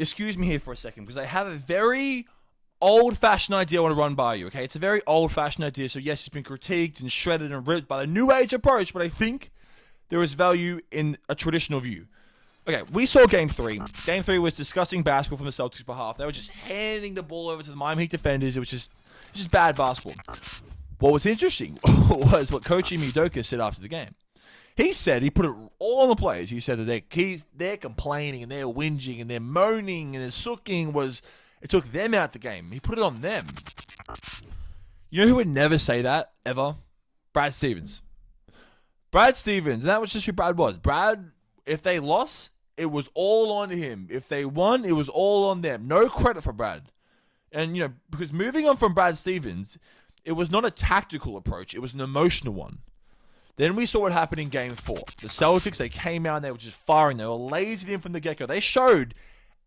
excuse me here for a second, because I have a very old-fashioned idea I want to run by you, okay? It's a very old-fashioned idea, so yes, it's been critiqued and shredded and ripped by the new age approach, but I think there is value in a traditional view. Okay, we saw Game 3. Game 3 was disgusting basketball from the Celtics' behalf. They were just handing the ball over to the Miami Heat defenders. It was just bad basketball. What was interesting was what Coach Ime Udoka said after the game. He said, he put it all on the players. He said that they're complaining and they're whinging and they're moaning and they're sooking it took them out the game. He put it on them. You know who would never say that, ever? Brad Stevens. Brad Stevens, and that was just who Brad was. Brad, if they lost, it was all on him. If they won, it was all on them. No credit for Brad. And, because moving on from Brad Stevens, it was not a tactical approach. It was an emotional one. Then we saw what happened in Game 4. The Celtics, they came out and they were just firing. They were lazy in from the get-go. They showed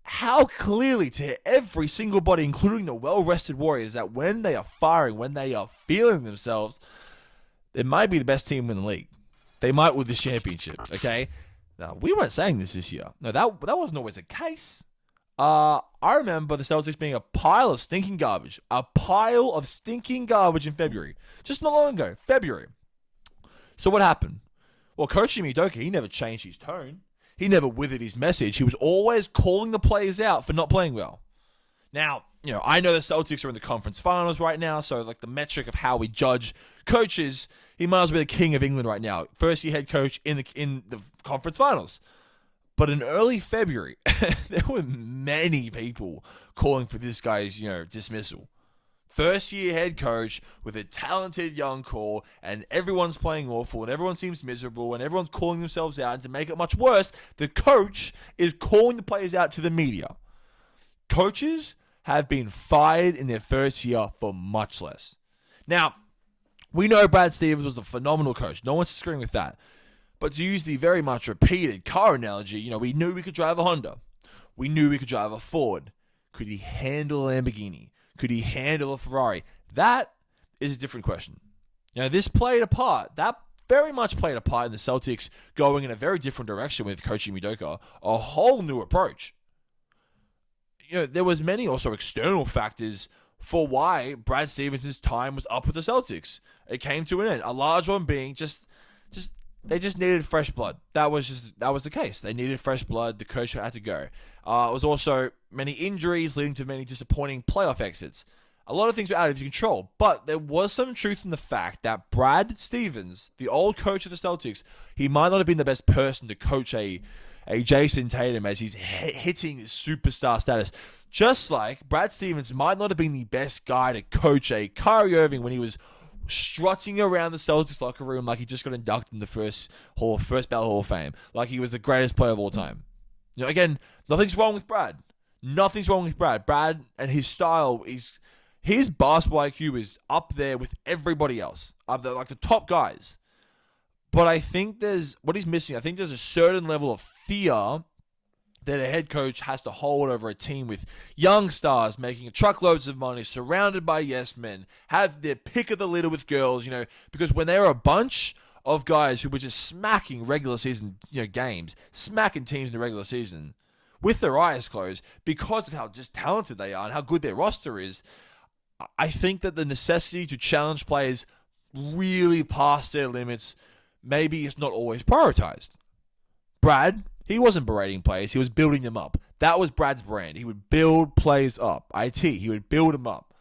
how clearly to every single body, including the well-rested Warriors, that when they are firing, when they are feeling themselves, they might be the best team in the league. They might win the championship, okay? Now, we weren't saying this year. No, that wasn't always the case. I remember the Celtics being a pile of stinking garbage. A pile of stinking garbage in February. Just not long ago, February. So what happened? Well, Coach Ime Udoka, he never changed his tone. He never withered his message. He was always calling the players out for not playing well. Now, I know the Celtics are in the conference finals right now, so like the metric of how we judge coaches, he might as well be the king of England right now. First year head coach in the conference finals. But in early February, there were many people calling for this guy's, dismissal. First year head coach with a talented young core, and everyone's playing awful, and everyone seems miserable, and everyone's calling themselves out. And to make it much worse, the coach is calling the players out to the media. Coaches have been fired in their first year for much less. Now, we know Brad Stevens was a phenomenal coach. No one's disagreeing with that. But to use the very much repeated car analogy, we knew we could drive a Honda. We knew we could drive a Ford. Could he handle a Lamborghini? Could he handle a Ferrari? That is a different question. This played a part. That very much played a part in the Celtics going in a very different direction with Coach Ime Udoka. A whole new approach. There was many also external factors for why Brad Stevens' time was up with the Celtics. It came to an end. A large one being they just needed fresh blood. That was the case. They needed fresh blood. The coach had to go. It was also many injuries leading to many disappointing playoff exits. A lot of things were out of his control, but there was some truth in the fact that Brad Stevens, the old coach of the Celtics, he might not have been the best person to coach a Jason Tatum as he's hitting his superstar status. Just like Brad Stevens might not have been the best guy to coach a Kyrie Irving when he was strutting around the Celtics locker room like he just got inducted in the first ballot Hall of Fame, like he was the greatest player of all time. Again, nothing's wrong with Brad. Nothing's wrong with Brad. Brad and his style, his basketball IQ is up there with everybody else, like the top guys. But I think what he's missing. I think there's a certain level of fear that a head coach has to hold over a team with young stars making truckloads of money, surrounded by yes men, have their pick of the litter with girls, because when they're a bunch of guys who were just smacking regular season games, smacking teams in the regular season with their eyes closed because of how just talented they are and how good their roster is, I think that the necessity to challenge players really past their limits maybe is not always prioritized. Brad, he wasn't berating players. He was building them up. That was Brad's brand. He would build players up. He would build them up.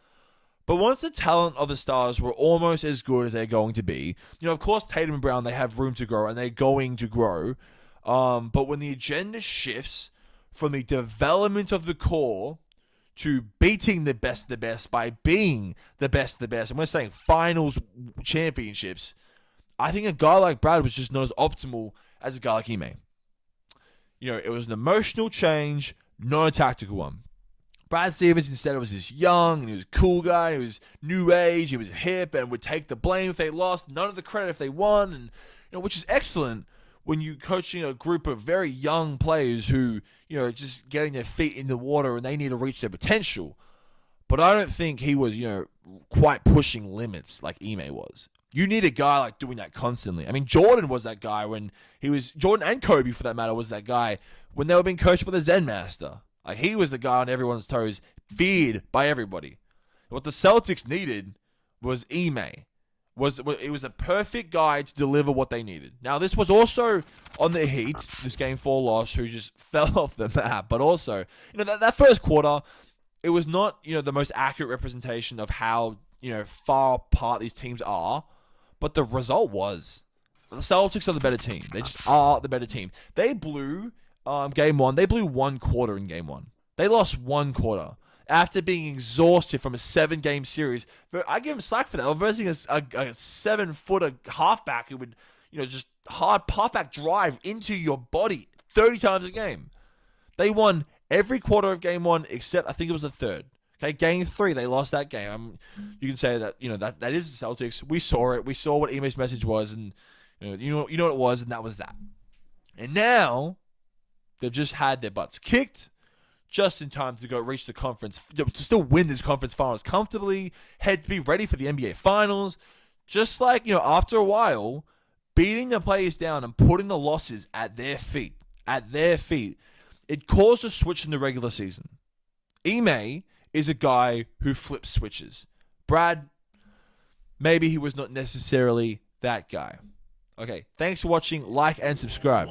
But once the talent of the stars were almost as good as they're going to be, of course, Tatum and Brown, they have room to grow, and they're going to grow. But when the agenda shifts from the development of the core to beating the best of the best by being the best of the best, and we're saying finals championships, I think a guy like Brad was just not as optimal as a guy like Ime. It was an emotional change, not a tactical one. Brad Stevens instead was this young, and he was a cool guy, and he was new age, he was hip, and would take the blame if they lost, none of the credit if they won, and which is excellent when you coaching a group of very young players who, just getting their feet in the water and they need to reach their potential. But I don't think he was, quite pushing limits like Ime was. You need a guy like doing that constantly. I mean, Jordan was that guy when he was... Jordan and Kobe, for that matter, was that guy when they were being coached by the Zen Master. Like, he was the guy on everyone's toes, feared by everybody. What the Celtics needed was Ime. It was a perfect guy to deliver what they needed. Now, this was also on the Heat, this Game 4 loss, who just fell off the map. But also, that first quarter, it was not, the most accurate representation of how, far apart these teams are. But the result was, the Celtics are the better team. They just are the better team. They blew Game 1. They blew one quarter in Game 1. They lost one quarter after being exhausted from a 7-game series. But I give him slack for that. Versus a 7-footer halfback who would, just hard halfback drive into your body 30 times a game. They won every quarter of Game 1 except I think it was the third. Okay, Game 3, they lost that game. You can say that, that is the Celtics. We saw it. We saw what Ime's message was, and you know what it was, and that was that. And now they've just had their butts kicked just in time to go reach the conference, to still win this conference finals comfortably, to be ready for the NBA finals. Just like, after a while, beating the players down and putting the losses at their feet, it caused a switch in the regular season. Ime is a guy who flips switches. Brad, maybe he was not necessarily that guy. Okay, thanks for watching. Like and subscribe.